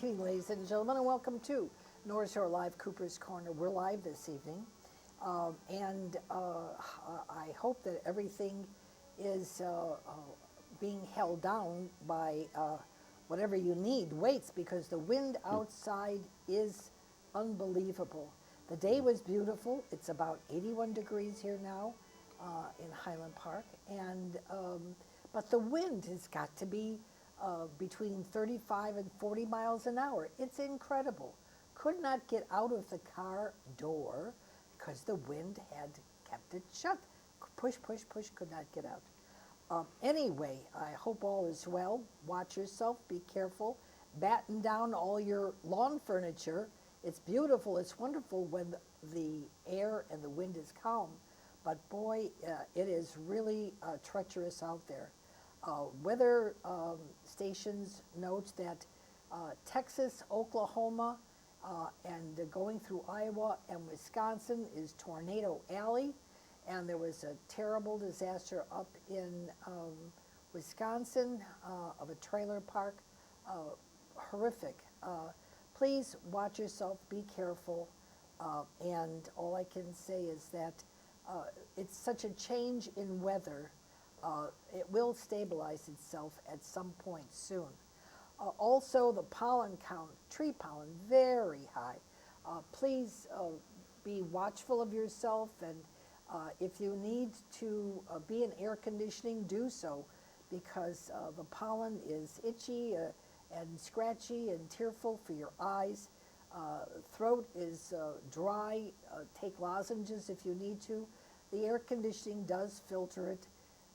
evening, ladies and gentlemen, and welcome to North Shore Live Cooper's Corner. We're live this evening, and I hope that everything is being held down by whatever you need, weights, because the wind outside is unbelievable. The day was beautiful. It's about 81 degrees here now in Highland Park, and but the wind has got to be between 35 and 40 miles an hour. It's incredible. Could not get out of the car door because the wind had kept it shut. Push, push, push, could not get out. Anyway, I hope all is well. Watch yourself, be careful. Batten down all your lawn furniture. It's beautiful, it's wonderful when the air and the wind is calm, but boy, it is really treacherous out there. Weather stations note that Texas, Oklahoma, and going through Iowa and Wisconsin is Tornado Alley, and there was a terrible disaster up in Wisconsin of a trailer park. Horrific. Please watch yourself, be careful, and all I can say is that it's such a change in weather. It will stabilize itself at some point soon. Also, the pollen count, tree pollen, very high. Please be watchful of yourself, and if you need to be in air conditioning, do so, because the pollen is itchy and scratchy and tearful for your eyes. Throat is dry. Take lozenges if you need to. The air conditioning does filter it.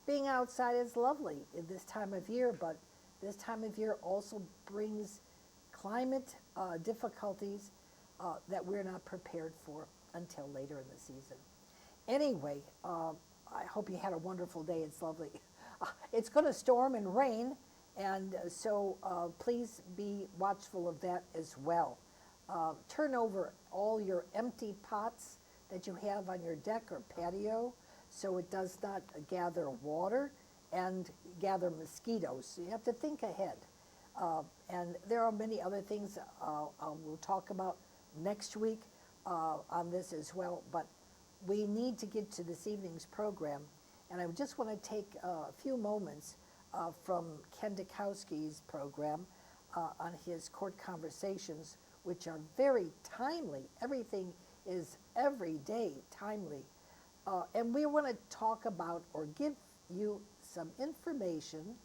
Being outside is lovely in this time of year, but this time of year also brings climate difficulties that we're not prepared for until later in the season. Anyway, I hope you had a wonderful day. It's lovely. It's going to storm and rain, and so please be watchful of that as well. Turn over all your empty pots that you have on your deck or patio so it does not gather water and gather mosquitoes. So you have to think ahead. And there are many other things we'll talk about next week on this as well, but we need to get to this evening's program, and I just want to take a few moments from Ken Dukowski's program on his court conversations, which are very timely. Everything is every day timely. And we want to talk about or give you some information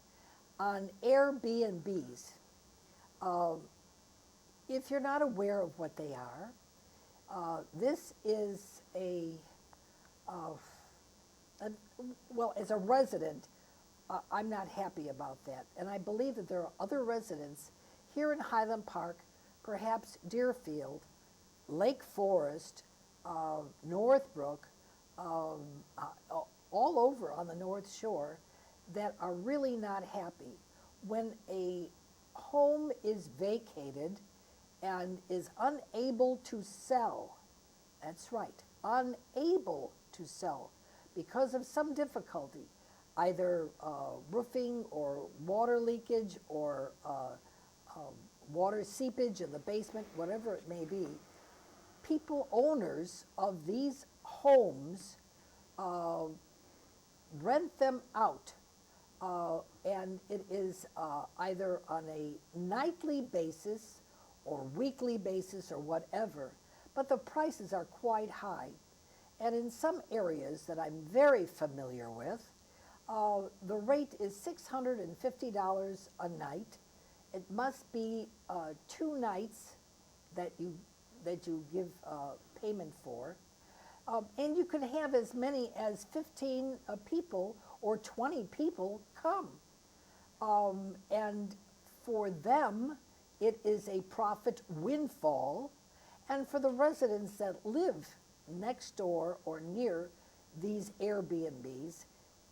on Airbnbs. If you're not aware of what they are, this is well, as a resident, I'm not happy about that. And I believe that there are other residents here in Highland Park, perhaps Deerfield, Lake Forest, Northbrook, all over on the North Shore, that are really not happy when a home is vacated and is unable to sell. That's right, unable to sell because of some difficulty, either roofing or water leakage or water seepage in the basement, whatever it may be. People, owners of these homes, rent them out, and it is either on a nightly basis or weekly basis or whatever, but the prices are quite high. And in some areas that I'm very familiar with, the rate is $650 a night. It must be 2 nights that you give payment for. And you can have as many as 15 people or 20 people come. And for them, it is a profit windfall. And for the residents that live next door or near these Airbnbs,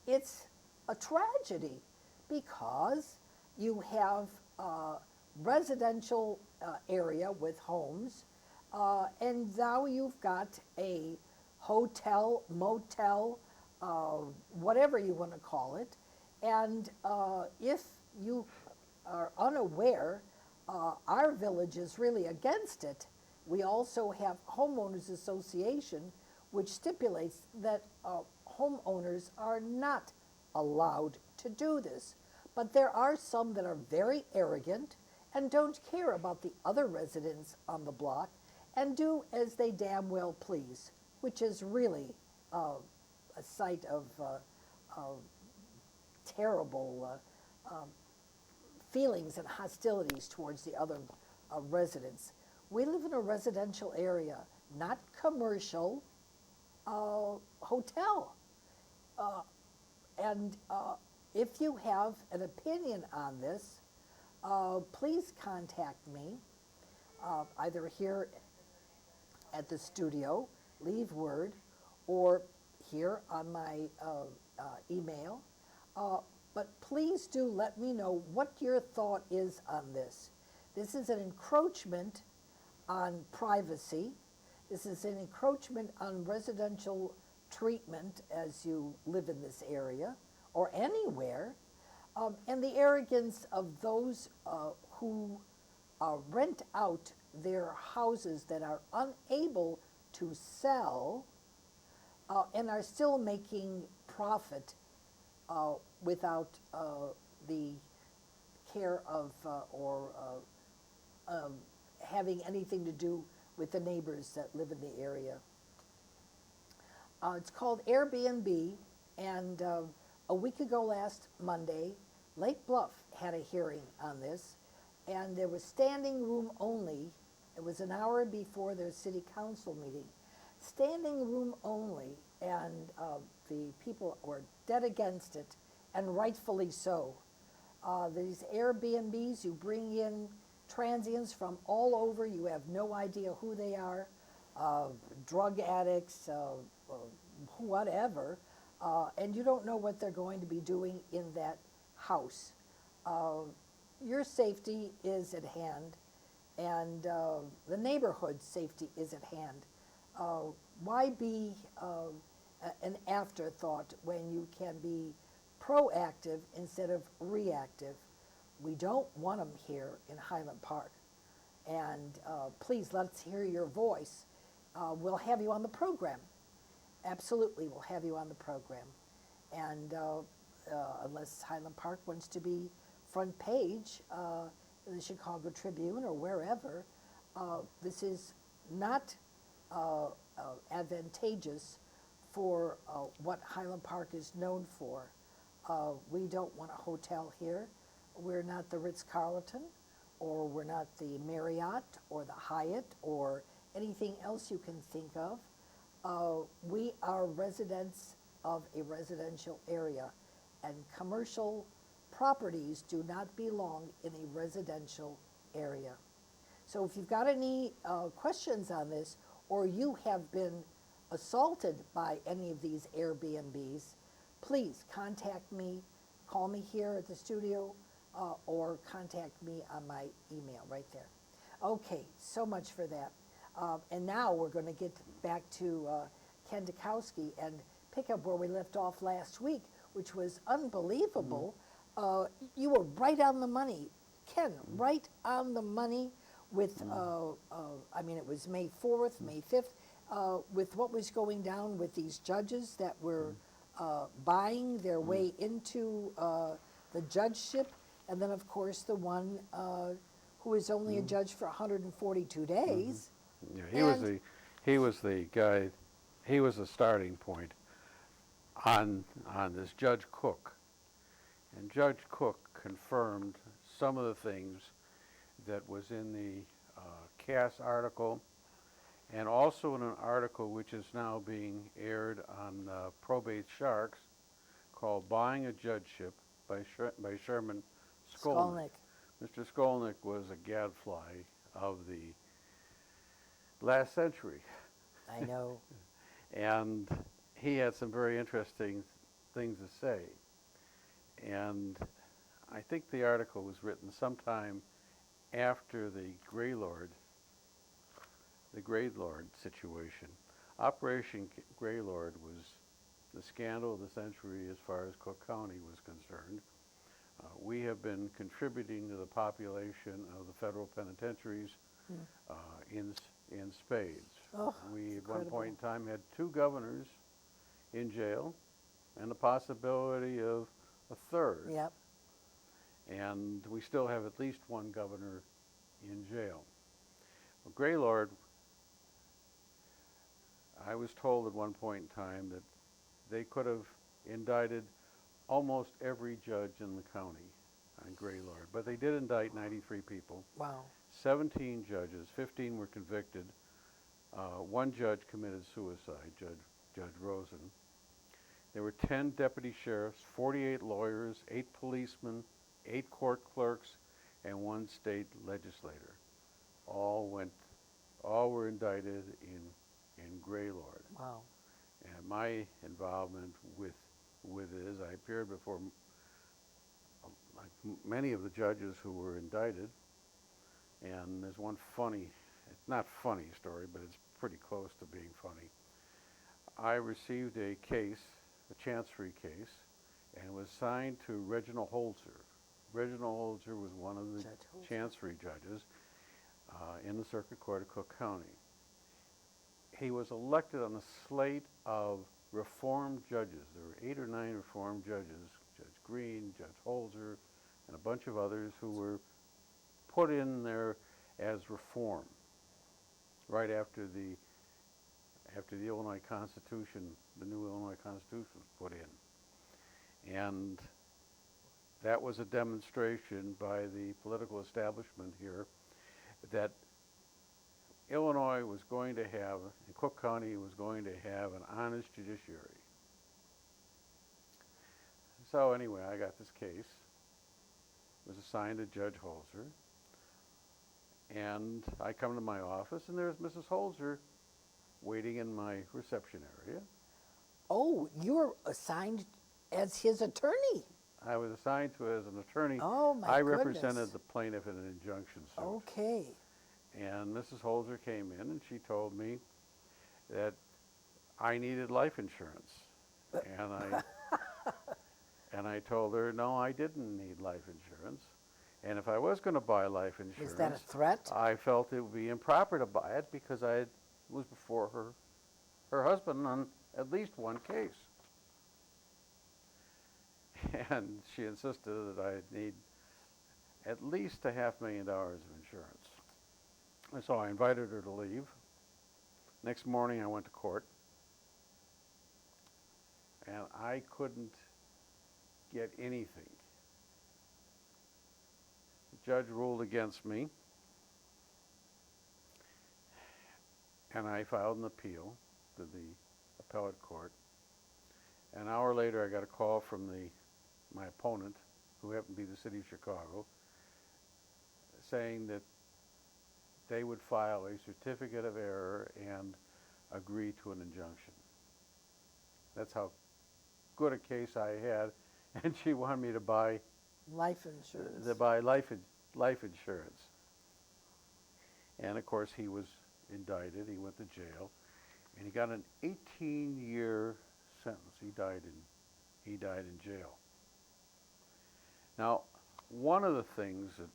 it's a tragedy because you have a residential area with homes, and now you've got a hotel, motel, whatever you want to call it. And if you are unaware, our village is really against it. We also have homeowners association, which stipulates that homeowners are not allowed to do this. But there are some that are very arrogant and don't care about the other residents on the block and do as they damn well please, which is really a sight of terrible feelings and hostilities towards the other residents. We live in a residential area, not commercial hotel. And if you have an opinion on this, please contact me, either here at the studio, leave word, or here on my email. But please do let me know what your thought is on this. This is an encroachment on privacy. This is an encroachment on residential treatment as you live in this area or anywhere. And the arrogance of those who rent out their houses that are unable to sell and are still making profit without the care of or having anything to do with the neighbors that live in the area. It's called Airbnb, and a week ago last Monday, Lake Bluff had a hearing on this, and there was standing room only. It was an hour before their city council meeting. Standing room only, and the people were dead against it, and rightfully so. These Airbnbs, you bring in transients from all over, you have no idea who they are, drug addicts, whatever, and you don't know what they're going to be doing in that house. Your safety is at hand, and the neighborhood's safety is at hand. Why be an afterthought when you can be proactive instead of reactive? We don't want them here in Highland Park. And please, let's hear your voice. We'll have you on the program. Absolutely, we'll have you on the program. And unless Highland Park wants to be front page in the Chicago Tribune or wherever, this is not advantageous for what Highland Park is known for. We don't want a hotel here. We're not the Ritz-Carlton, or we're not the Marriott or the Hyatt or anything else you can think of. We are residents of a residential area, and commercial properties do not belong in a residential area. So if you've got any questions on this, or you have been assaulted by any of these Airbnbs, please contact me, call me here at the studio, or contact me on my email right there. Okay, so much for that. And now we're going to get back to Ken Dukowski and pick up where we left off last week, which was unbelievable. You were right on the money, Ken, right on the money with, I mean, it was May 4th, May 5th, with what was going down with these judges that were buying their way into the judgeship, and then, of course, the one who was only a judge for 142 days. Yeah, he was the guy. He was the starting point on this Judge Cook, and Judge Cook confirmed some of the things that was in the Cass article, and also in an article which is now being aired on Probate Sharks, called "Buying a Judgeship" by Sherman Skolnick. Mr. Skolnick was a gadfly of the last century. I know. And he had some very interesting things to say. And I think the article was written sometime after the Greylord situation. Operation Greylord was the scandal of the century as far as Cook County was concerned. We have been contributing to the population of the federal penitentiaries in spades. Oh, We, it's at one incredible. point in time, had 2 governors in jail and the possibility of a third. Yep. And we still have at least 1 governor in jail. Well, Gaylord, I was told at one point in time that they could have indicted almost every judge in the county on Gaylord, but they did indict 93 people. Wow. 17 judges, 15 were convicted. 1 judge committed suicide, Judge Rosen. There were 10 deputy sheriffs, 48 lawyers, 8 policemen, 8 court clerks, and 1 state legislator. All were indicted in Gaylord. Wow. And my involvement with it is I appeared before like many of the judges who were indicted, and there's one funny, it's not funny story, but it's pretty close to being funny. I received a case, a chancery case, and it was signed to Reginald Holzer. Reginald Holzer was one of the Judge Holzer. chancery judges in the Circuit Court of Cook County. He was elected on a slate of reformed judges. There were 8 or 9 reformed judges, Judge Green, Judge Holzer, and a bunch of others who were put in there as reform right after the Illinois Constitution, the new Illinois Constitution was put in. And that was a demonstration by the political establishment here that Illinois was going to have, Cook County was going to have an honest judiciary. So anyway, I got this case. It was assigned to Judge Holzer. And I come to my office, and there's Mrs. Holzer waiting in my reception area. Oh, you were assigned as his attorney. I was assigned to as an attorney. Oh, my I goodness. represented the plaintiff in an injunction suit. Okay. And Mrs. Holzer came in and she told me that I needed life insurance. And I told her, no, I didn't need life insurance. And if I was going to buy life insurance, Is that a threat? I felt it would be improper to buy it because I was before her husband on at least 1 case. And she insisted that I need at least $500,000 of insurance. And so I invited her to leave. Next morning I went to court, and I couldn't get anything. The judge ruled against me, and I filed an appeal to the appellate court. An hour later I got a call from my opponent, who happened to be the city of Chicago, saying that they would file a certificate of error and agree to an injunction. That's how good a case I had, and she wanted me to buy Life insurance. life insurance. And of course he was indicted, he went to jail, and he got an 18-year sentence. He died in jail. Now, one of the things that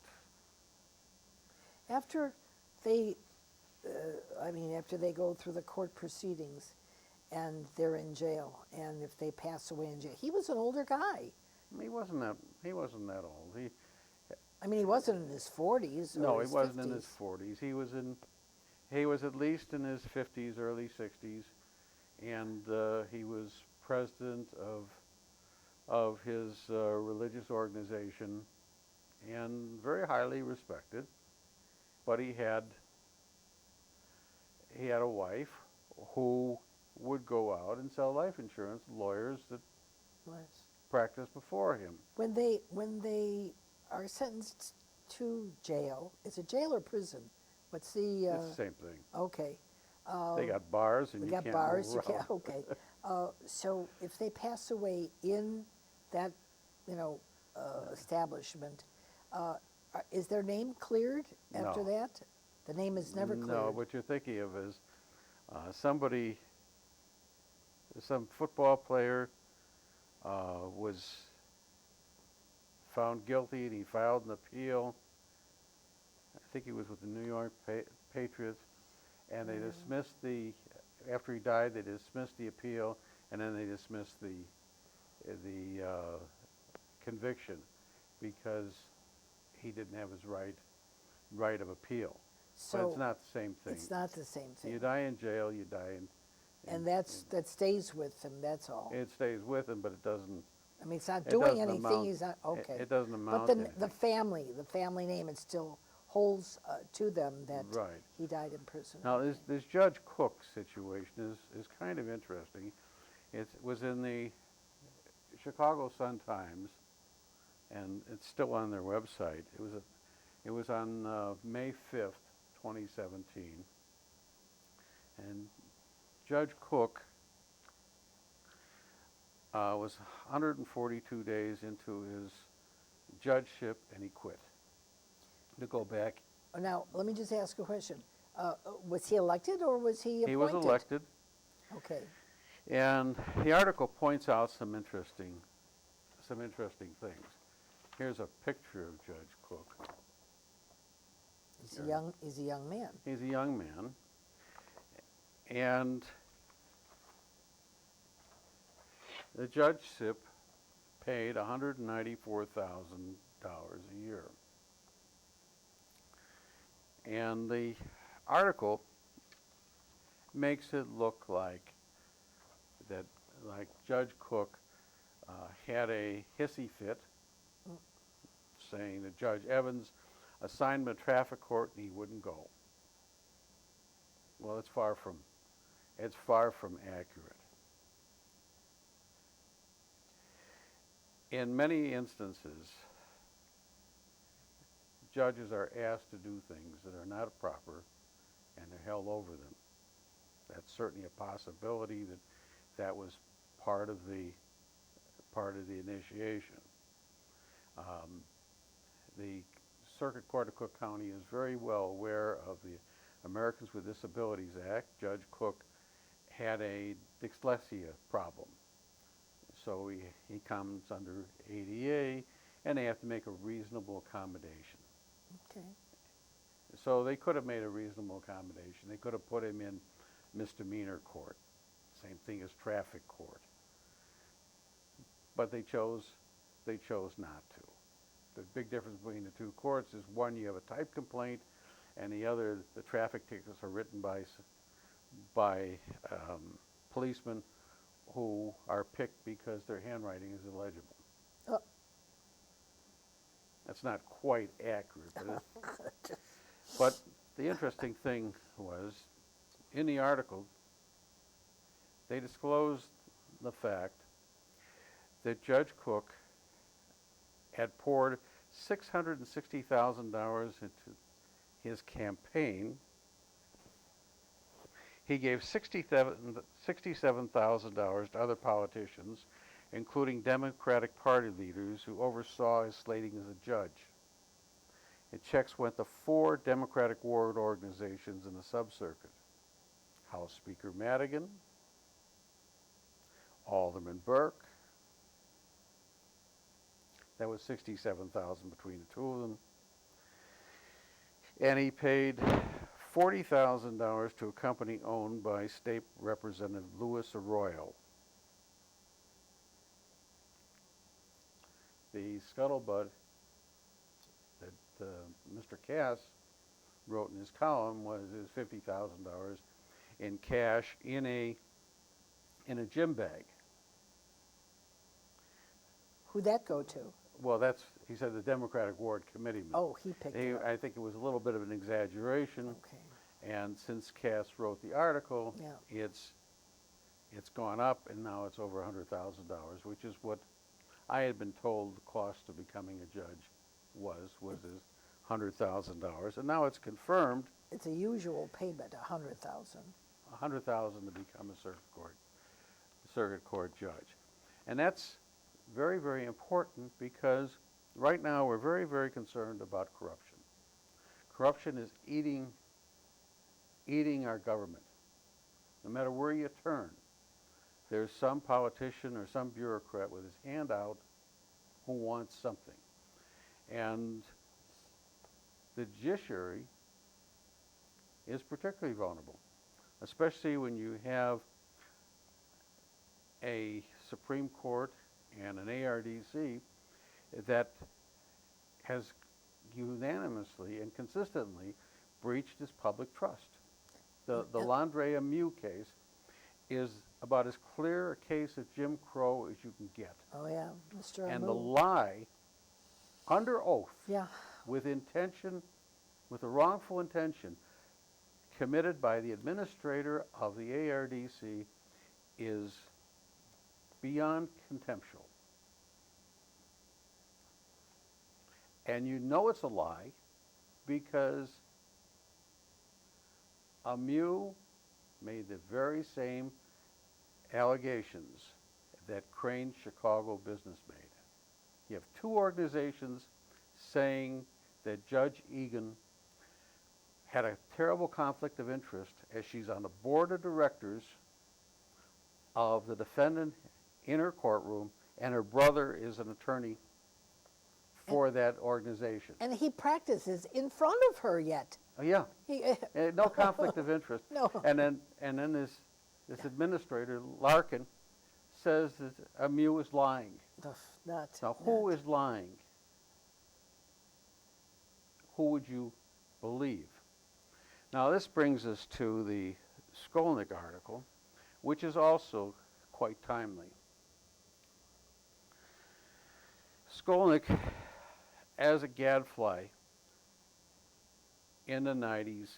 After they, after they go through the court proceedings and they're in jail, and if they pass away in jail, he was an older guy. he wasn't that old. He wasn't in his 40s or No, he his wasn't 50s. in his 40s. He was at least in his 50s, early 60s, and he was president of his religious organization, and very highly respected. But he had a wife who would go out and sell life insurance to lawyers that Was. practiced before him. When they are sentenced to jail, is it jail or prison? What's the? It's the same thing. Okay. They got bars, and They you got can't bars. move You around. can't. Okay. So if they pass away in that, establishment, is their name cleared after No. that? The name is never cleared. No, what you're thinking of is some football player was found guilty, and he filed an appeal. I think he was with the New York Patriots, and they dismissed after he died, they dismissed the appeal, and then they dismissed the conviction because he didn't have his right of appeal. But So it's not the same thing. it's not the same thing. You die in jail, you die And that stays with him, that's all. it stays with him, but it doesn't. I mean, it's not it doing doesn't anything, amount- he's not, okay. It doesn't amount But to the anything. the family name, it still holds to them that Right. he died in prison. Now, this Judge Cook situation is kind of interesting. It was in the Chicago Sun-Times, and it's still on their website. It was on May 5th, 2017. And Judge Cook was 142 days into his judgeship, and he quit to go back. Now, let me just ask a question. Was he elected or was he appointed? He was elected, Okay. and the article points out some interesting things. Here's a picture of Judge Cook. He's a young man. He's a young man, and the judgeship paid $194,000 a year. And the article makes it look like Judge Cook had a hissy fit, saying that Judge Evans assigned him a traffic court and he wouldn't go. Well, it's far from accurate. In many instances, judges are asked to do things that are not proper, and they're held over them. That's certainly a possibility that was part of the initiation. The Circuit Court of Cook County is very well aware of the Americans with Disabilities Act. Judge Cook had a dyslexia problem, so he comes under ADA, and they have to make a reasonable accommodation. Okay. So they could have made a reasonable accommodation. They could have put him in misdemeanor court, same thing as traffic court. But they chose not to. The big difference between the two courts is one, you have a type complaint, and the other, the traffic tickets are written by policemen who are picked because their handwriting is illegible. Oh. That's not quite accurate, but the interesting thing was, in the article, they disclosed the fact that Judge Cook had poured $660,000 into his campaign. He gave $67,000 to other politicians, including Democratic Party leaders who oversaw his slating as a judge. And checks went to 4 Democratic ward organizations in the subcircuit: House Speaker Madigan, Alderman Burke. That was $67,000 between the two of them. And he paid $40,000 to a company owned by State Representative Louis Arroyo. The scuttlebutt that Mr. Cass wrote in his column was $50,000 in cash in a gym bag. Who'd that go to? Well, he said the Democratic Ward Committeeman. Oh, he picked it up. I think it was a little bit of an exaggeration. Okay. And since Cass wrote the article, Yeah. it's gone up, and now it's over $100,000, which is what I had been told the cost of becoming a judge was $100,000, and now it's confirmed. It's a usual payment, $100,000. $100,000 to become a circuit court judge, and that's very, very important, because right now we're very, very concerned about corruption. Corruption is eating our government. No matter where you turn, there's some politician or some bureaucrat with his hand out who wants something. And the judiciary is particularly vulnerable, especially when you have a Supreme Court and an ARDC that has unanimously and consistently breached its public trust. The Landry Amu case is about as clear a case of Jim Crow as you can get. Oh, yeah, Mr. And the Amu. lie, under oath, Yeah, with intention, with a wrongful intention, committed by the administrator of the ARDC is beyond contemptuous. And you know it's a lie because Amu made the very same allegations that Crane Chicago Business made. You have two organizations saying that Judge Egan had a terrible conflict of interest as she's on the board of directors of the defendant in her courtroom, and her brother is an attorney for that organization. and he practices in front of her yet. Oh, yeah, He, no conflict of interest. No. And then this administrator, Larkin, says that Amu is lying. not. Now, who is lying? Who would you believe? Now, this brings us to the Skolnick article, which is also quite timely. Skolnick, as a gadfly in the 90s,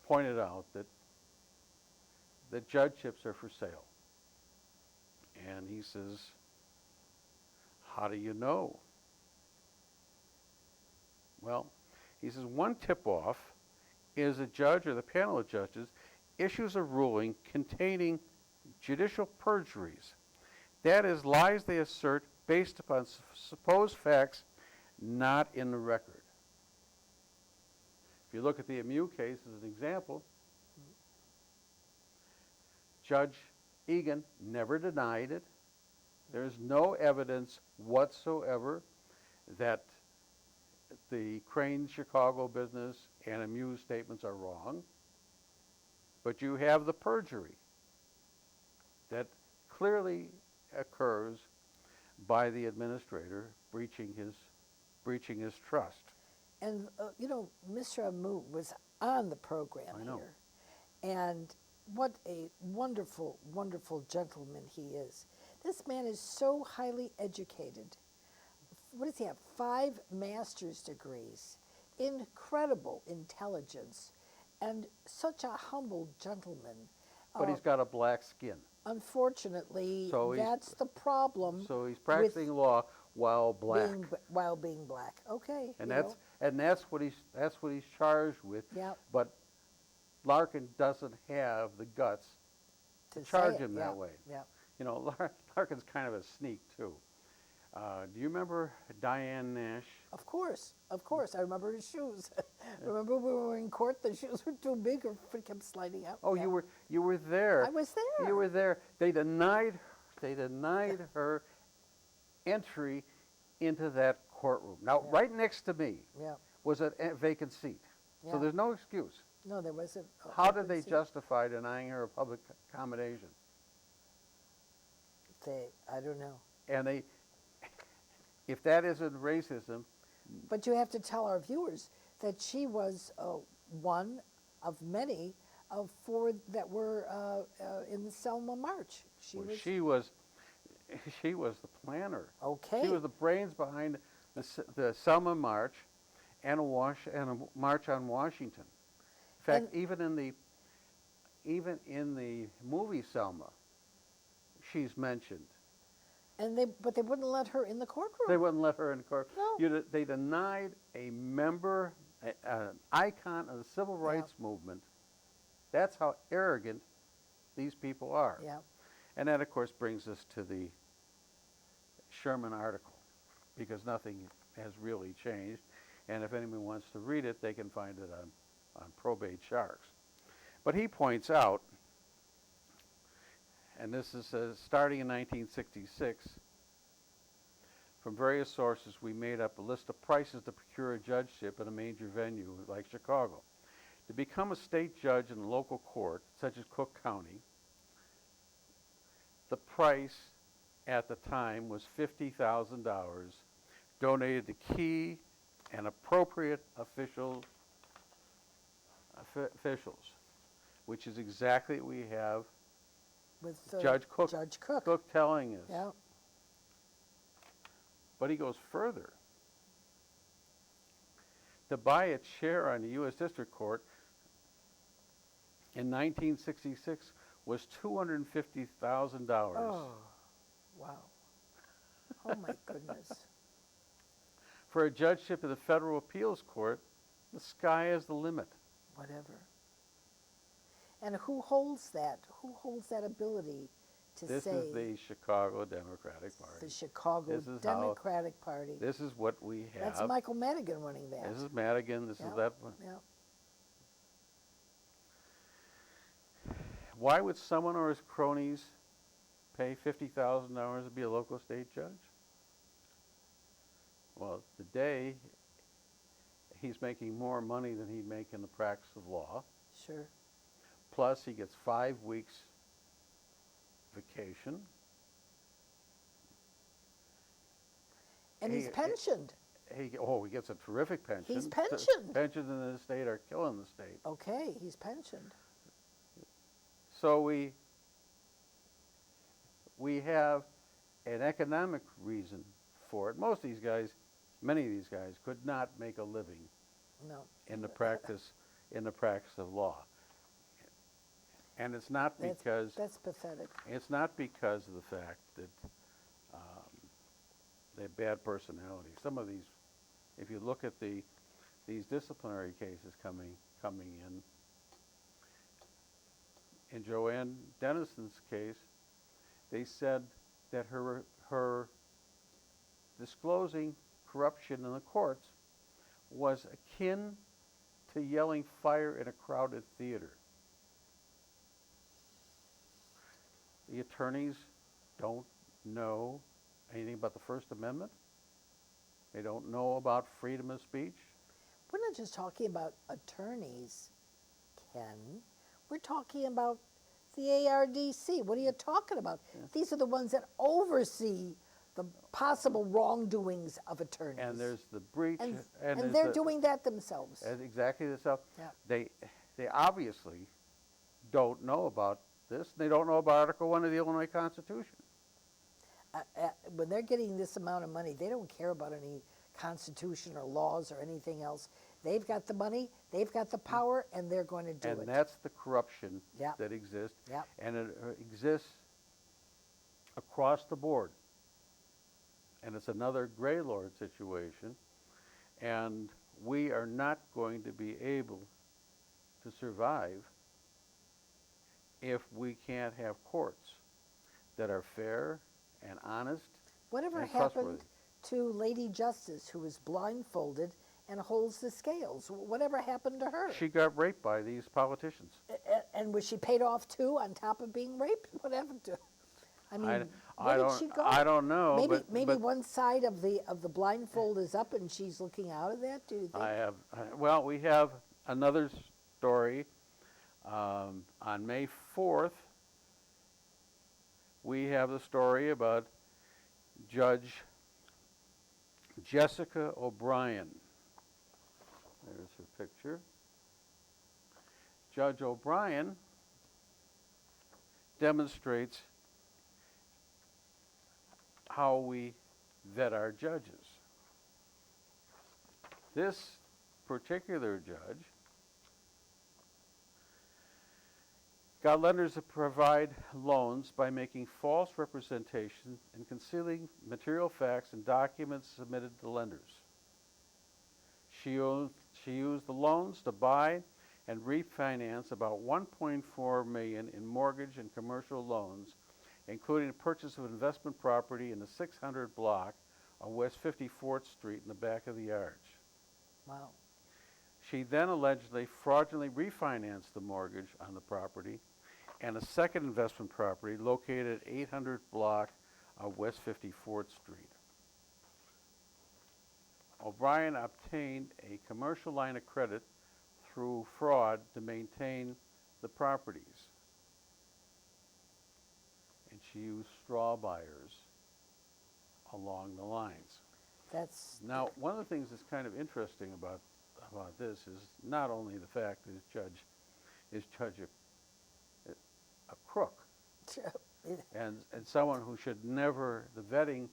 pointed out that the judgeships are for sale. And he says, how do you know? Well, he says one tip-off is a judge or the panel of judges issues a ruling containing judicial perjuries. That is, lies they assert based upon supposed facts not in the record. If you look at the Amu case as an example, Judge Egan never denied it. There's no evidence whatsoever that the Crane Chicago Business and Amu statements are wrong. But you have the perjury that clearly occurs by the administrator breaching his trust. And, Mr. Amu was on the program I know. here. And what a wonderful, wonderful gentleman he is. This man is so highly educated. What does he have? 5 master's degrees, incredible intelligence, and such a humble gentleman. But he's got a black skin. Unfortunately, So he's- that's the problem. So he's practicing law while black. While being black. Okay. And you that's what he's charged with. Yep. But Larkin doesn't have the guts to charge say it, him that yeah, way. Yeah. You know, Larkin's kind of a sneak too. Do you remember Diane Nash? Of course. I remember his shoes. Remember we were in court, the shoes were too big or kept sliding out. Oh, Yeah. you were there. I was there. You were there. They denied her entry into that courtroom. Now, Yeah. right next to me Yeah. was a vacant seat. Yeah. So there's no excuse. No, there wasn't. How did they justify denying her a public accommodation? I don't know. And if that isn't racism, But you have to tell our viewers that she was one of many of 4 that were in the Selma March. she was the planner. Okay. She was the brains behind the Selma March and a march on Washington. In fact, And- even in the movie Selma, she's mentioned. But they wouldn't let her in the courtroom. They wouldn't let her in court. No. They denied a member, an icon of the civil rights movement. That's how arrogant these people are. Yeah. And that, of course, brings us to the Sherman article, because nothing has really changed. And if anyone wants to read it, they can find it on Probate Sharks. But he points out, and this is starting in 1966, from various sources, we made up a list of prices to procure a judgeship in a major venue like Chicago. To become a state judge in a local court, such as Cook County, the price at the time was $50,000, donated to key and appropriate officials, which is exactly what we have With Judge Cook. Judge Cook. Cook telling us. Yeah. But he goes further. To buy a chair on the U.S. District Court in 1966 was $250,000. Oh, wow. Oh, my goodness. For a judgeship in the Federal Appeals Court, the sky is the limit. Whatever. And who holds that? Who holds that ability to This say is the Chicago Democratic Party. the Chicago This is how- Democratic Party? This is what we have. That's Michael Madigan running that. This is Madigan. This is Yep, that one. Yeah. Why would someone or his cronies pay $50,000 to be a local state judge? Well, today he's making more money than he'd make in the practice of law. Sure. Plus, he gets 5 weeks vacation. And he's He- pensioned. He gets a terrific pension. He's pensioned. Pensions in the state are killing the state. Okay, he's pensioned. So we have an economic reason for it. Most of these guys, many of these guys, could not make a living No. in the practice of law. And it's not because That's pathetic. it's not because of the fact that they have bad personalities. Some of these, if you look at these disciplinary cases coming in Joanne Dennison's case, they said that her disclosing corruption in the courts was akin to yelling fire in a crowded theater. The attorneys don't know anything about the First Amendment. They don't know about freedom of speech. We're not just talking about attorneys, Ken. We're talking about the ARDC. What are you talking about? These are the ones that oversee the possible wrongdoings of attorneys. And there's the breach. and there's they're the- doing that themselves. and exactly the stuff. Yeah. They obviously don't know about this. They don't know about Article 1 of the Illinois Constitution. When they're getting this amount of money, they don't care about any constitution or laws or anything else. They've got the money, they've got the power, and they're going to do And it. that's the corruption Yeah. that exists. Yeah. And it exists across the board. And it's another Grey Lord situation. And we are not going to be able to survive if we can't have courts that are fair and honest. Whatever and happened trustworthy. to Lady Justice, who was blindfolded and holds the scales? Whatever happened to her? She got raped by these politicians. And was she paid off too, on top of being raped? What happened to her? I mean, where did she go? I don't know. Maybe but one side of the blindfold is up and she's looking out of that. Do you think? well, we have another story. On May 4th, we have the story about Judge Jessica O'Brien. There's her picture. Judge O'Brien demonstrates how we vet our judges. This particular judge got lenders to provide loans by making false representations and concealing material facts and documents submitted to lenders. She used the loans to buy and refinance about $1.4 million in mortgage and commercial loans, including the purchase of investment property in the 600 block on West 54th Street in the back of the Arch. Wow. She then allegedly fraudulently refinanced the mortgage on the property and a second investment property located at 800 block of West 54th Street. O'Brien obtained a commercial line of credit through fraud to maintain the properties. And she used straw buyers along the lines. That's, Now, one of the things that's kind of interesting about this is not only the fact that is Judge a crook and someone who should never, the vetting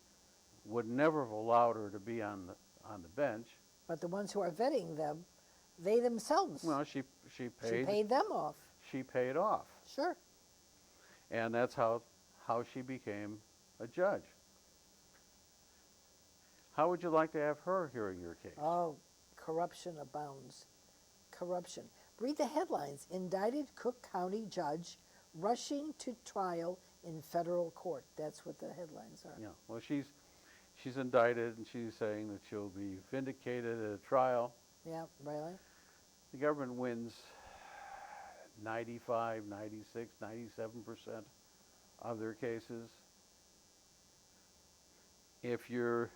would never have allowed her to be on the bench. but the ones who are vetting them, they themselves, Well, she she paid paid them off. she paid off, Sure. and that's how she became a judge. How would you like to have her hearing your case? Oh, corruption abounds. Corruption. Read the headlines. Indicted Cook County judge rushing to trial in federal court. That's what the headlines are. Yeah. Well, she's indicted, and she's saying that she'll be vindicated at a trial. Yeah, really? The government wins 95, 96, 97% of their cases. If you're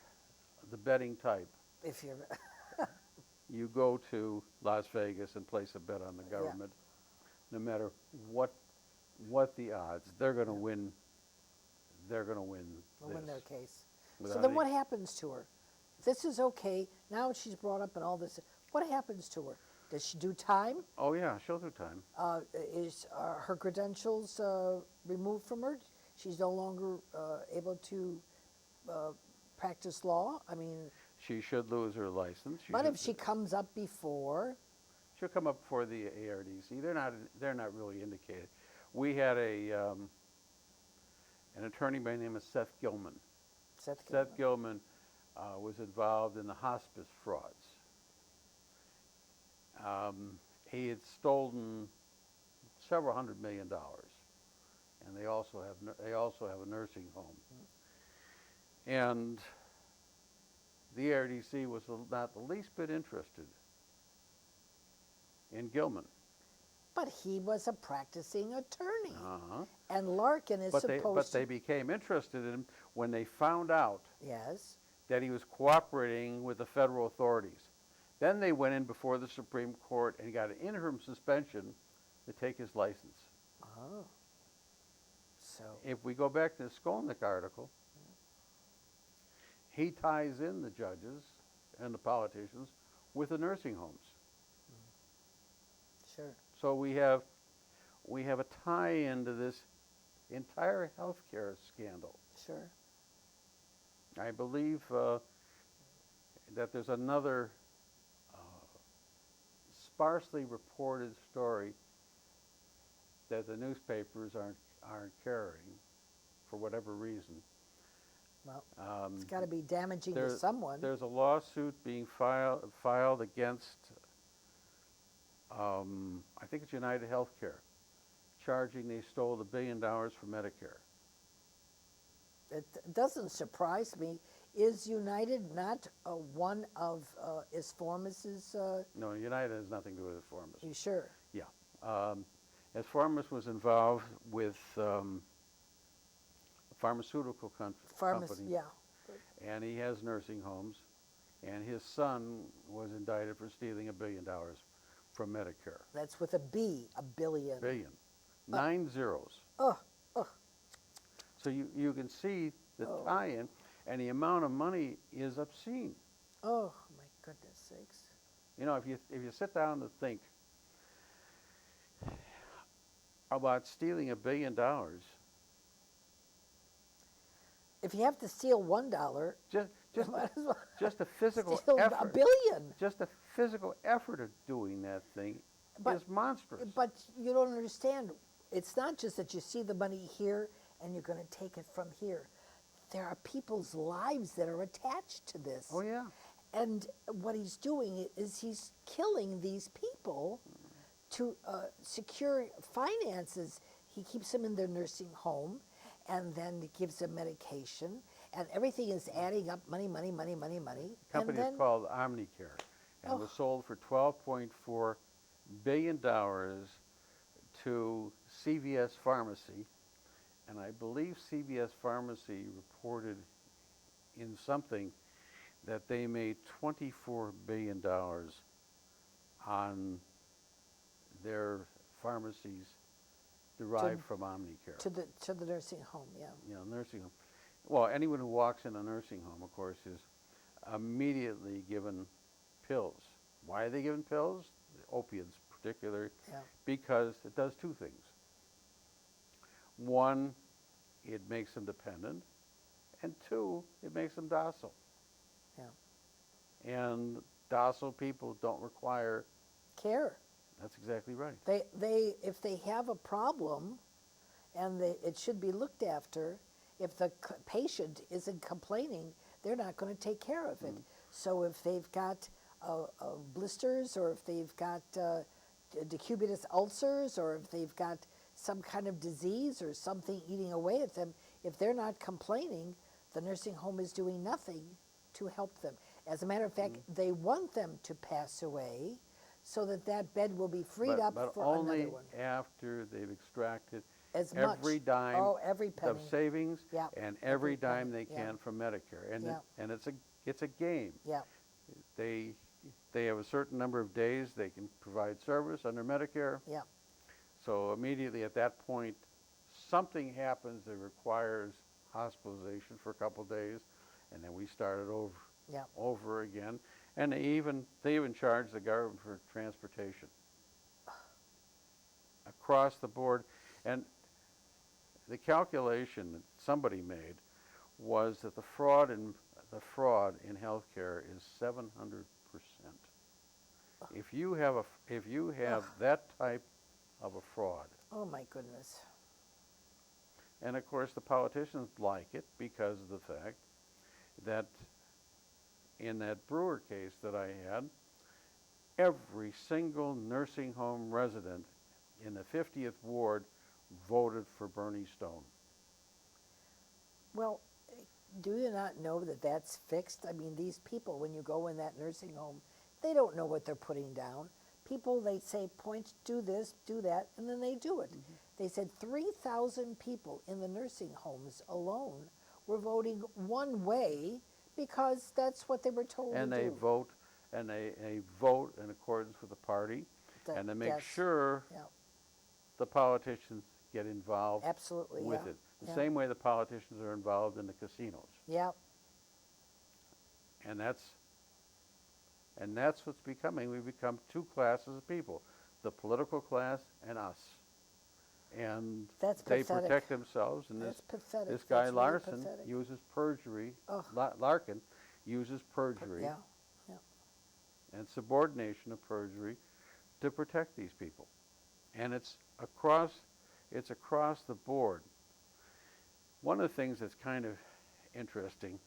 the betting type, If you're, you go to Las Vegas and place a bet on the government, no matter what the odds, they're going to win. They're going to win will win their this. case. So Without then any- what happens to her? This is okay. Now she's brought up and all this. What happens to her? Does she do time? Oh yeah, she'll do time. Is her credentials removed from her? She's no longer able to practice law? I mean, She should lose her license. but if she comes up before, she'll come up before the ARDC. They're not really indicated. We had an attorney by the name of Seth Gilman. Seth Gilman was involved in the hospice frauds. He had stolen several $100 million, and they also have a nursing home. And the ARDC was not the least bit interested in Gilman. but he was a practicing attorney. Uh-huh. And Larkin is But supposed they became interested in him when they found out Yes. that he was cooperating with the federal authorities. Then they went in before the Supreme Court and got an interim suspension to take his license. Oh. So, If we go back to the Skolnick article, he ties in the judges and the politicians with the nursing homes. sure. So we have a tie-in to this entire healthcare scandal. Sure. I believe that there's another sparsely reported story that the newspapers aren't carrying for whatever reason. Well, it's got to be damaging There- to someone. There's a lawsuit being filed against, I think it's United Healthcare, charging they stole $1 billion from Medicare. It doesn't surprise me. Is United not one of Isformis's? No, United has nothing to do with Formus. You sure? Yeah. As Formus was involved with a pharmaceutical company. Yeah. And he has nursing homes, and his son was indicted for stealing $1 billion from Medicare. That's with a B, a billion. Billion. 9 zeros. Oh, So you can see the Oh. tie-in, and the amount of money is obscene. oh, my goodness sakes. You know, if you sit down to think about stealing $1 billion, If you have to steal $1, just might as well just a physical steal a effort, billion. just the physical effort of doing that thing But- is monstrous. But you don't understand. It's not just that you see the money here and you're going to take it from here. There are people's lives that are attached to this. Oh yeah. And what he's doing is he's killing these people to secure finances. He keeps them in their nursing home and then he gives them medication. And everything is adding up money, money, money, money, money. The company and is called Omnicare, and was sold for $12.4 billion to CVS Pharmacy. And I believe CVS Pharmacy reported in something that they made $24 billion on their pharmacies derived from Omnicare. To the nursing home, yeah. You know, nursing home. Well, anyone who walks in a nursing home, of course, is immediately given pills. Why are they given pills? Opiates, particularly, Yeah. because it does two things. One, it makes them dependent, and two, it makes them docile. Yeah. And docile people don't require. Care. That's exactly right. If they have a problem, and it should be looked after, if the patient isn't complaining, they're not going to take care of it. So if they've got blisters, or if they've got decubitus ulcers, or if they've got some kind of disease or something eating away at them, if they're not complaining, the nursing home is doing nothing to help them. As a matter of fact, they want them to pass away so that that bed will be freed up but for only another one. after they've extracted As every much. dime Oh, every penny. of savings Yeah, and every every dime penny, they yeah. can from Medicare. And, Yeah. and it's a game. Yeah, They have a certain number of days they can provide service under Medicare. yeah, So immediately at that point, something happens that requires hospitalization for a couple days, and then we start it yeah. over again. And they even charge the government for transportation across the board. And the calculation that somebody made was that the fraud in healthcare is 700%. If you have that type of a fraud, Oh, my goodness. and of course the politicians like it because of the fact that in that Brewer case that I had, every single nursing home resident in the 50th ward voted for Bernie Stone. Well, do you not know that that's fixed? I mean, these people, when you go in that nursing home, they don't know what they're putting down. People, they say, point, do this, do that, and then they do it. They said 3,000 people in the nursing homes alone were voting one way because that's what they were told And to they do. vote, and they vote in accordance with the party, and to make Yes. sure Yeah, the politicians get involved absolutely, with yeah. it. The Yeah. same way the politicians are involved in the casinos. Yeah, And that's what's becoming. We've become two classes of people, the political class and us. And That's they pathetic. protect themselves. And That's pathetic. this guy That's really Larson pathetic. uses perjury. Ugh. Larkin uses perjury yeah, yeah. and subordination of perjury to protect these people. And it's across the board. One of the things that's kind of interesting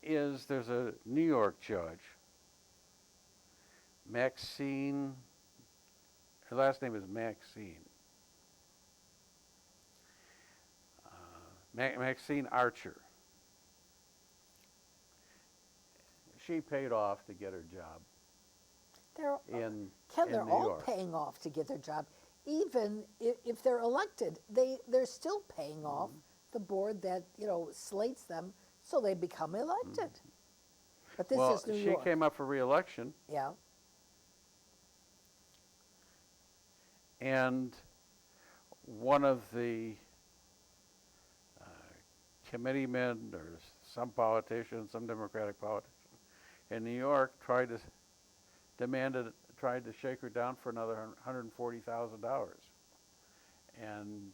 is there's a New York judge, Maxine, her last name is Maxine. Maxine Archer. She paid off to get her job They're, in they're New all York. paying off to get their job. Even if they're elected, they're still paying off the board that, slates them so they become elected. But this Well, is New she York. came up for re-election, Yeah, and one of the committeemen or some politician, some Democratic politician in New York tried to shake her down for another $140,000. And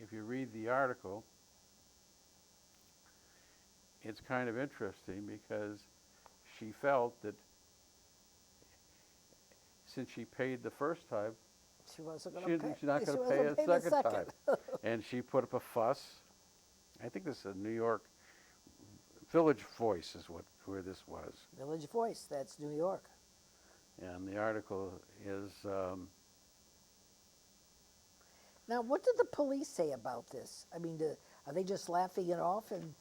if you read the article, it's kind of interesting because she felt that since she paid the first time, she wasn't going to pay. she's not she going to wasn't pay a the second time. And she put up a fuss. I think this is a New York Village Voice is where this was. Village Voice, that's New York. And the article is, Now, what did the police say about this? I mean, are they just laughing it off and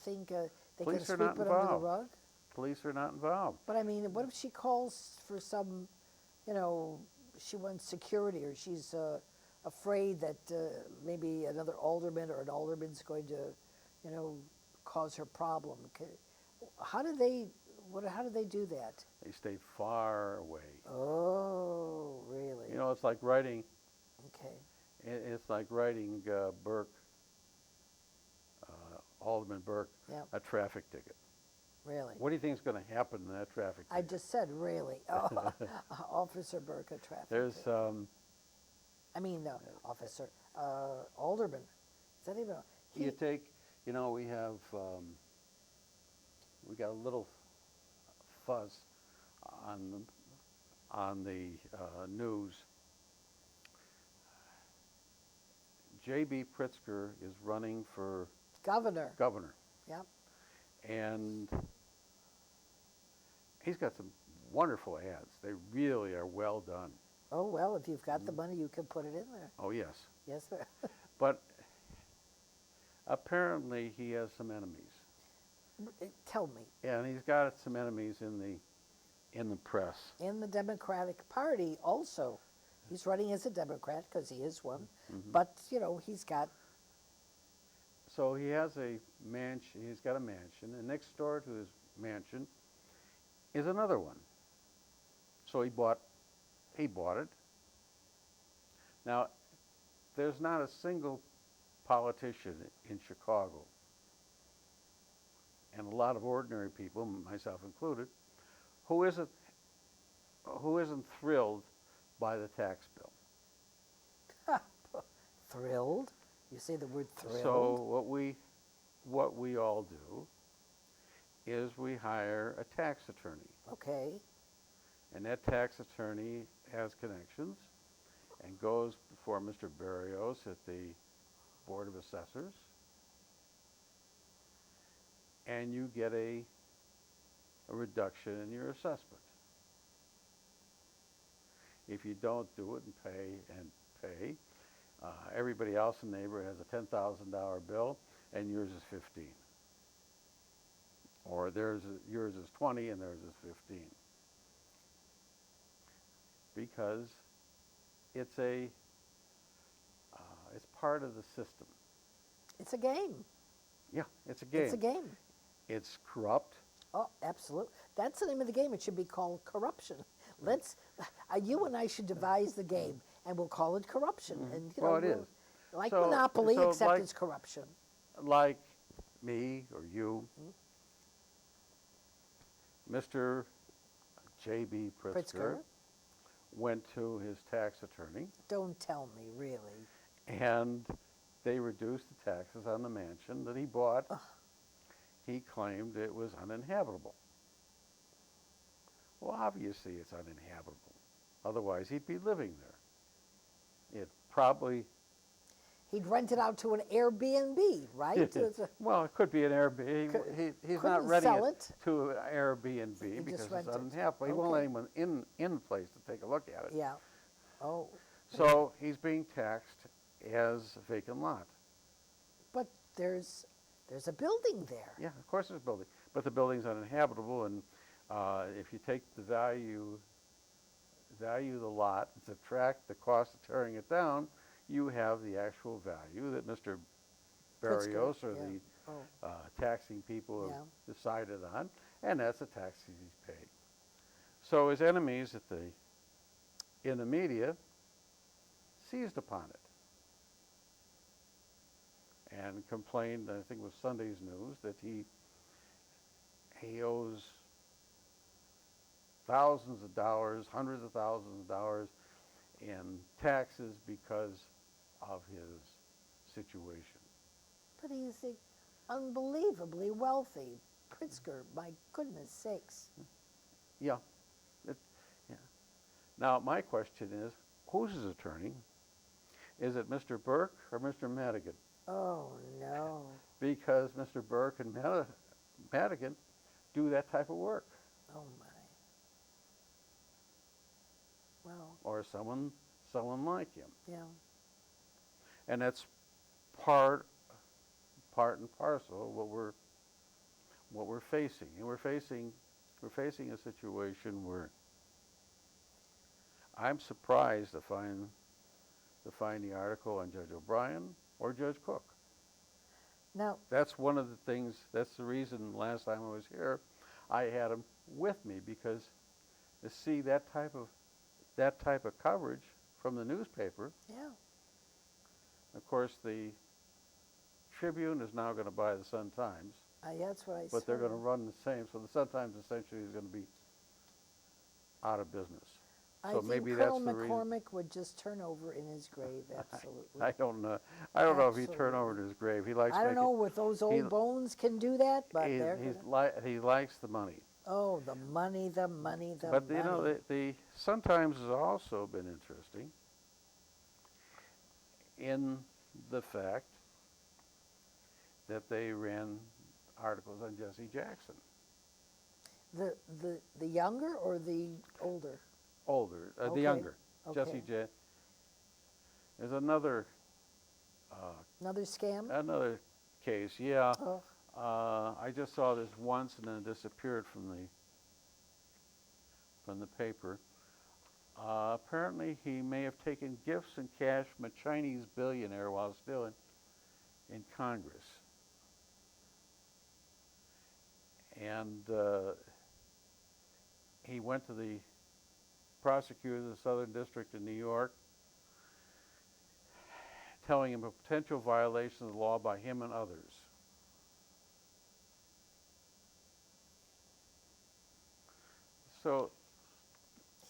think they Police can are sweep not it under the involved. rug? police are not involved. But I mean, what if she calls for some, she wants security, or she's afraid that maybe another alderman or an alderman's going to, cause her problem. How do they do that? They stay far away. Oh, really? You know, it's like writing. Okay. It's like writing Burke, Alderman Burke, Yep. a traffic ticket. Really? What do you think is going to happen in that traffic I ticket? just said really. Oh, Officer Burke, a traffic. There's I mean, Officer Alderman. Is that even? you take. You know, we have we got a little fuzz on the news. J.B. Pritzker is running for Governor. governor, Yep. and he's got some wonderful ads. They really are well done. Oh well, if you've got the money, you can put it in there. Oh yes, Yes, sir. but apparently he has some enemies, Tell me, and he's got some enemies in the press. in the Democratic Party also, he's running as a Democrat because he is one. Mm-hmm. But he's got. So he has a mansion. He's got a mansion, and next door to his mansion is another one. So he bought it. Now, there's not a single politician in Chicago, and a lot of ordinary people, myself included, who isn't thrilled by the tax bill. Thrilled? You say the word thrilled? So what we all do is we hire a tax attorney, Okay. and that tax attorney has connections and goes before Mr. Berrios at the Board of Assessors, and you get a reduction in your assessment. If you don't do it and pay, everybody else in the neighborhood has a $10,000 bill, and yours is 15. Or yours is 20 and theirs is 15. Because it's part of the system. It's a game. Yeah, it's a game. It's a game. It's corrupt. Oh, absolutely. That's the name of the game. It should be called corruption. You and I should devise the game, and we'll call it corruption. And Well, it is. like So- Monopoly, so except like- it's corruption. Like me or you, Mr. J.B. Pritzker Pritzker. went to his tax attorney, Don't tell me, really. and they reduced the taxes on the mansion that he bought. He claimed it was uninhabitable. Well, obviously it's uninhabitable. Otherwise, he'd be living there. It probably... He'd rent it out to an Airbnb, right? Well, it could be an Airbnb. He's not couldn't renting sell it to an Airbnb just because rent it's it. uninhabitable. He won't let Okay. anyone in the place to take a look at it. Yeah. Oh, So he's being taxed as a vacant lot. but there's a building there. Yeah, of course there's a building. But the building's uninhabitable, and if you take the value of the lot, subtract the cost of tearing it down, you have the actual value that Mr. Berrios or yeah. the Oh. taxing people have Yeah. decided on, and that's the tax he's paid. So his enemies in the media seized upon it and complained, I think it was Sunday's News, that he owes thousands of dollars, hundreds of thousands of dollars in taxes because of his situation. But he's unbelievably wealthy. Pritzker, my goodness sakes. Yeah. Yeah. Now, my question is, who's his attorney? Is it Mr. Burke or Mr. Madigan? Oh, no. Because Mr. Burke and Madigan do that type of work. Oh, my. Well, Or someone like him. yeah. And that's part and parcel of what we're facing. And we're facing a situation where I'm surprised to find the article on Judge O'Brien or Judge Cook. Now, That's one of the things, that's the reason last time I was here, I had him with me, because to see that type of coverage from the newspaper, yeah, of course, the Tribune is now going to buy the Sun-Times, that's what I but they're saw. going to run the same, so the Sun-Times essentially is going to be out of business. I So think maybe Colonel that's the reason. McCormick would just turn over in his grave, absolutely. I don't know. I don't know if he turned over Absolutely. in his grave. He likes I don't making. know if those he- old bones can do that, but they're gonna. He likes the money. Oh, the money, the money, the But money. you know, the Sun-Times has also been interesting in the fact that they ran articles on Jesse Jackson. The younger or the older? Older, the Okay, younger. okay. Jesse Jackson. There's another Another scam? another case. Yeah, Oh, I just saw this once and then it disappeared from the paper. Apparently, he may have taken gifts and cash from a Chinese billionaire while still in Congress. And he went to the prosecutor of the Southern District in New York, telling him of potential violation of the law by him and others. So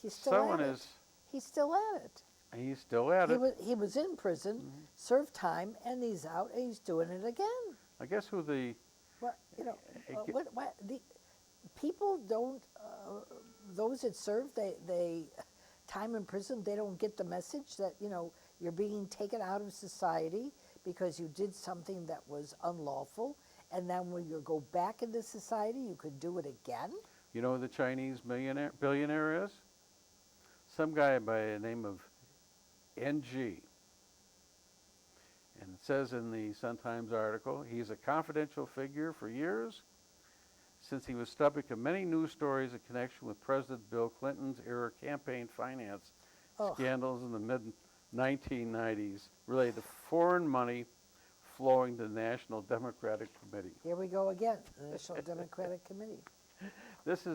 he's still someone at it. is, He's still at it. he's still at it. He was in prison, served time, and he's out, and he's doing it again. I guess who the, What you know? It ge- What the people don't? Those that serve, they time in prison, they don't get the message that you're being taken out of society because you did something that was unlawful, and then when you go back into society, you could do it again. you know who the Chinese billionaire is? Some guy by the name of NG. And it says in the Sun-Times article, he's a confidential figure for years, since he was subject to many news stories in connection with President Bill Clinton's era campaign finance Ugh. scandals in the mid-1990s related to foreign money flowing to the National Democratic Committee. Here we go again, the National Democratic Committee. This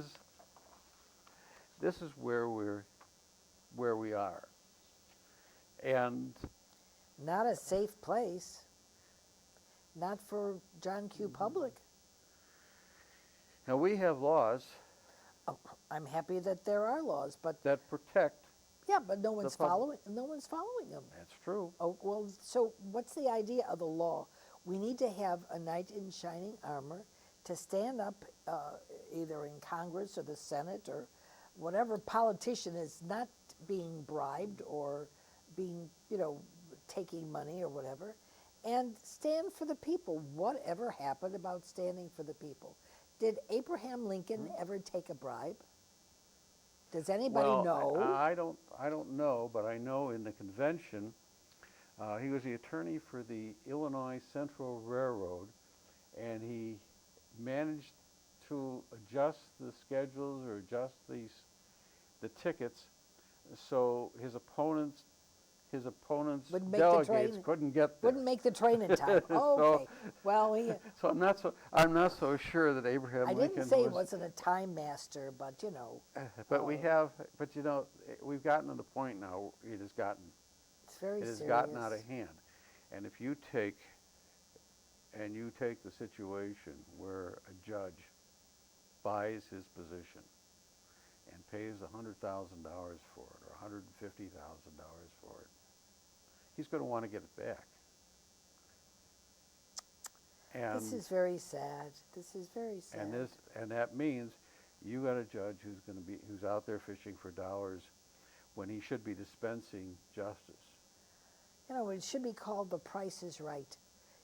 is where we are. And Not a safe place. Not for John Q. Public. now we have laws Oh, I'm happy that there are laws, but that protect. yeah, but no one's public. following. No one's following them. That's true. Oh well, so what's the idea of the law? We need to have a knight in shining armor to stand up, either in Congress or the Senate or whatever politician is not being bribed or being, taking money or whatever, and stand for the people. Whatever happened about standing for the people? Did Abraham Lincoln ever take a bribe? Does anybody Well, know? I don't know, but I know in the convention, he was the attorney for the Illinois Central Railroad, and he managed to adjust the schedules or adjust the tickets, so his opponents Wouldn't make the delegates train- couldn't get there. Wouldn't make the train in time. So- Okay. Well, So I'm not so sure that Abraham I Lincoln didn't say he was. wasn't a time master, but But we Oh. have, we've gotten to the point now. It has it's very serious. gotten out of hand. And if you take the situation where a judge buys his position and pays $100,000 for it or $150,000 for it, he's going to want to get it back. And This is very sad. This is very sad. and that means you got a judge who's out there fishing for dollars when he should be dispensing justice. It should be called The Price is Right.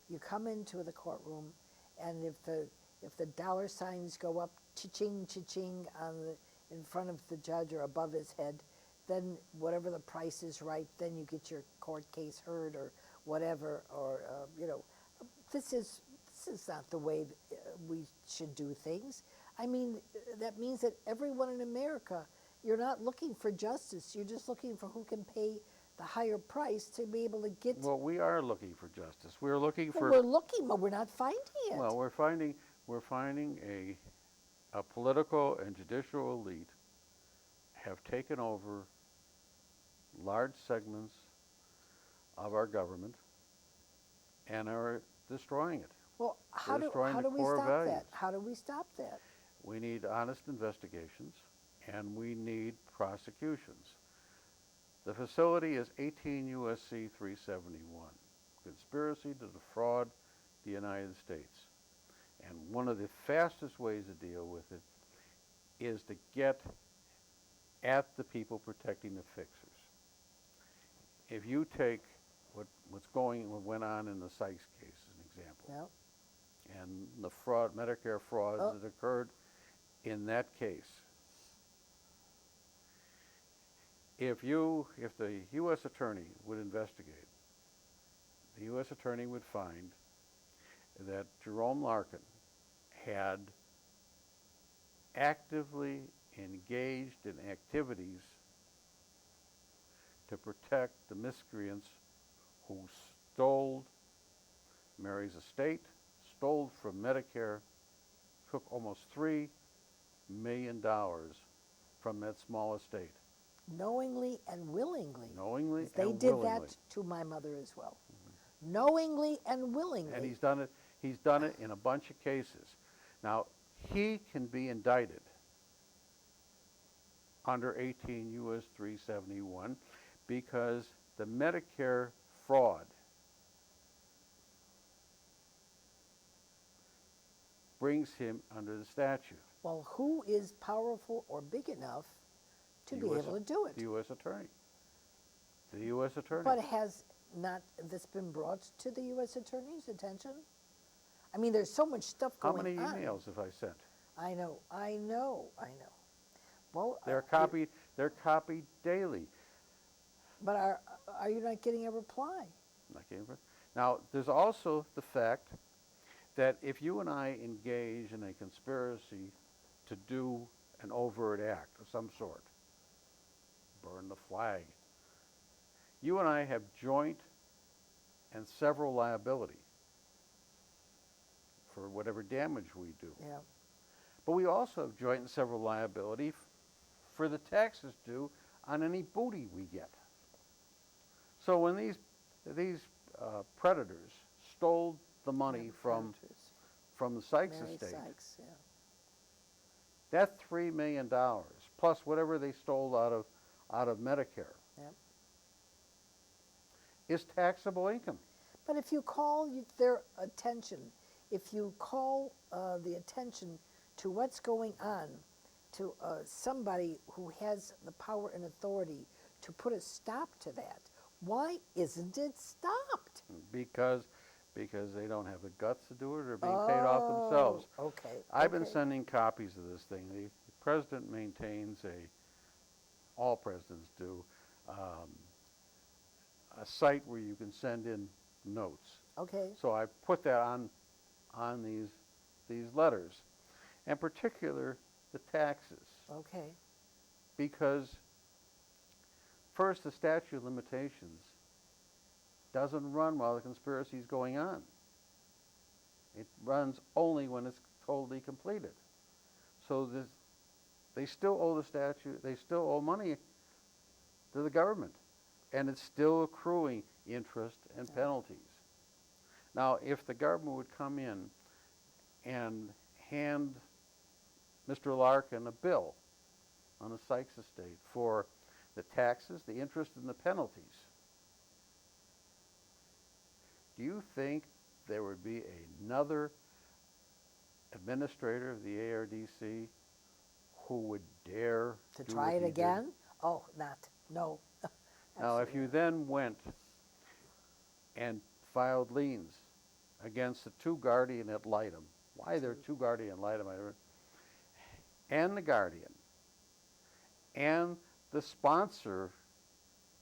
You come into the courtroom, and if the dollar signs go up, cha-ching, cha-ching, in front of the judge or above his head, then whatever the price is right, then you get your court case heard or whatever. Or this is not the way we should do things. I mean, that means that everyone in America, you're not looking for justice. You're just looking for who can pay the higher price to be able to get. Well, we are looking for justice. We're looking Well, for, we're looking, but we're not finding it. well, we're finding a political and judicial elite have taken over large segments of our government and are destroying it. Well, how do destroying the we core stop values. that? How do we stop that? We need honest investigations, and we need prosecutions. The facility is 18 U.S.C. 371, conspiracy to defraud the United States. And one of the fastest ways to deal with it is to get at the people protecting the fixers. If you take what went on in the Sykes case as an example, Yeah. and the fraud, Medicare frauds Oh. that occurred in that case. If the U.S. attorney would investigate, the U.S. attorney would find that Jerome Larkin had actively engaged in activities to protect the miscreants who stole Mary's estate, stole from Medicare, took almost $3 million from that small estate. Knowingly and willingly. Knowingly 'Cause they and did willingly. that to my mother as well. Knowingly and willingly. And he's done it in a bunch of cases. Now, he can be indicted under 18 U.S. 371 because the Medicare fraud brings him under the statute. Well, who is powerful or big enough to be able to do it? The U.S. attorney. The U.S. attorney. But has not this been brought to the U.S. attorney's attention? I mean, there's so much stuff How going on. many emails have I sent? I know. Well, They're copied daily. but are you not getting a reply? Now, there's also the fact that if you and I engage in a conspiracy to do an overt act of some sort, burn the flag, you and I have joint and several liability for whatever damage we do. Yeah. But we also have joint and several liability for the taxes due on any booty we get. So when these predators stole the money from the Sykes Mary estate, Sykes, yeah. that $3 million plus whatever they stole out of Medicare Yep. is taxable income. But if you call their attention, if you call the attention to what's going on, to somebody who has the power and authority to put a stop to that, why isn't it stopped? Because they don't have the guts to do it or being paid off themselves. Okay. I've been okay. sending copies of this thing. The president maintains all presidents do, a site where you can send in notes. Okay. So I put that on these letters, and particular the taxes, Okay. because first the statute of limitations doesn't run while the conspiracy is going on. It runs only when it's totally completed. So they still owe the statute, they still owe money to the government, and it's still accruing interest and penalties. Now, if the government would come in and hand Mr. Larkin a bill on the Sykes estate for the taxes, the interest, and the penalties, do you think there would be another administrator of the ARDC who would dare To do try what it he did? again? Oh, no. Now, if you then went and filed liens against the two guardian ad litem, why there are two guardian ad litem, I don't know, and the guardian, and the sponsor,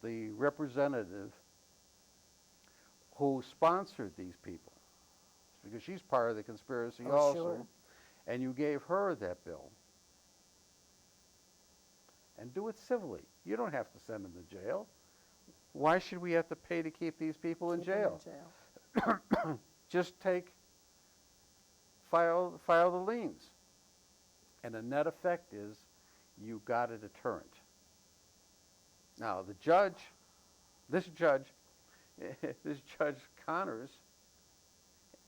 the representative who sponsored these people, because she's part of the conspiracy Oh, also, sure. and you gave her that bill, and do it civilly. You don't have to send them to jail. Why should we have to pay to keep these people in Keep 'em jail? jail. Just file the liens. And the net effect is you got a deterrent. Now, this judge Connors,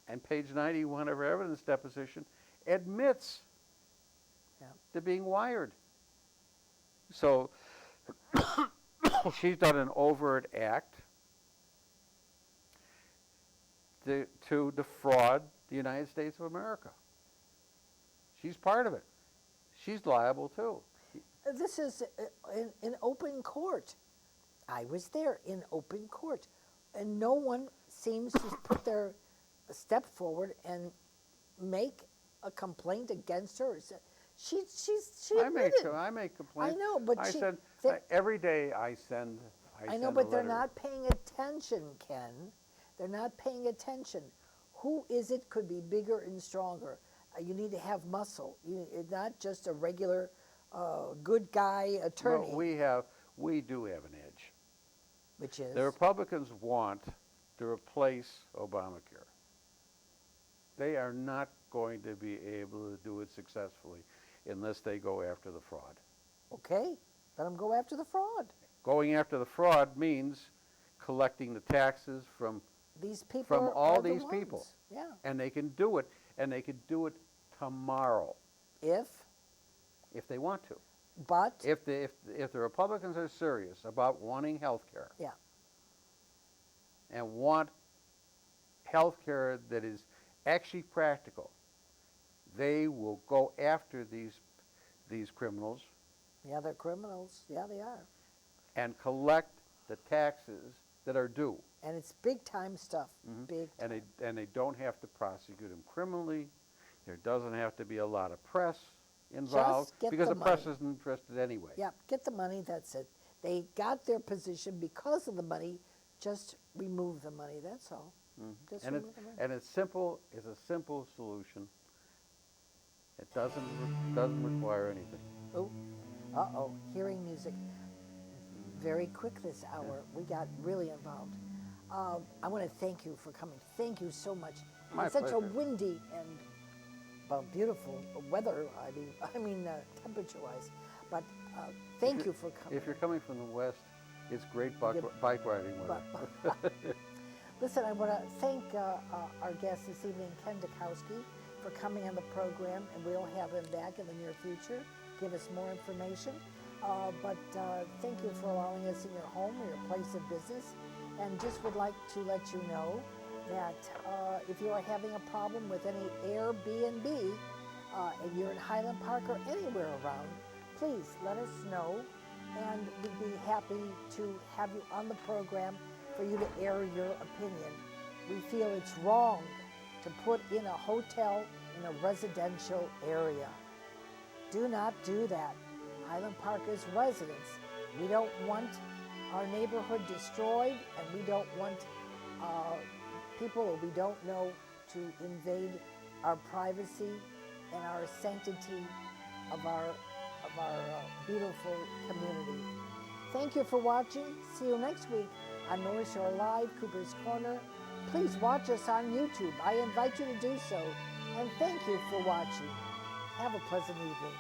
and page 91 of her evidence deposition, admits Yeah. to being wired. So she's done an overt act to defraud the United States of America. She's part of it. She's liable too. This is in open court. I was there in open court, and no one seems to put their step forward and make a complaint against her. She admitted. I make complaints. I know, but I she- said they- every day I send I know, a but they're letter. not paying attention, Ken. They're not paying attention. Who is it could be bigger and stronger? You need to have muscle. Not just a regular good guy attorney, But we do have an edge. which is The Republicans want to replace Obamacare. They are not going to be able to do it successfully unless they go after the fraud. okay. Let them go after the fraud. Going after the fraud means collecting the taxes from, These people From are, all are the these people. ones. Yeah. and they can do it, and they can do it tomorrow If, if they want to. but, If the Republicans are serious about wanting health care yeah. and want health care that is actually practical, they will go after these criminals Yeah, they're criminals. Yeah, they are. and collect the taxes that are due. And it's big time stuff. Big And time. they don't have to prosecute them criminally. There doesn't have to be a lot of press involved get because the the press money. isn't interested anyway. Yeah, get the money, that's it. They got their position because of the money, just remove the money, that's all. Just And remove the money. it's simple. It's a simple solution. It doesn't require anything. Oh, uh-oh, hearing music. Very quick this hour. We got really involved. I want to thank you for coming. Thank you so much. My It's such a pleasure. windy and beautiful weather. I mean, temperature-wise. But thank you for coming. If you're coming from the west, it's great Yeah. bike riding weather. Listen, I want to thank our guest this evening, Ken Dukowski, for coming on the program, and we'll have him back in the near future, give us more information. But thank you for allowing us in your home or your place of business, and just would like to let you know that if you are having a problem with any Airbnb, and you're in Highland Park or anywhere around, please let us know, and we'd be happy to have you on the program for you to air your opinion. We feel it's wrong to put in a hotel in a residential area. Do not do that. Highland Park is residents. We don't want our neighborhood destroyed, and we don't want people we don't know to invade our privacy and our sanctity of our beautiful community. Thank you for watching. See you next week on North Shore Live, Cooper's Corner. Please watch us on YouTube. I invite you to do so. And thank you for watching. Have a pleasant evening.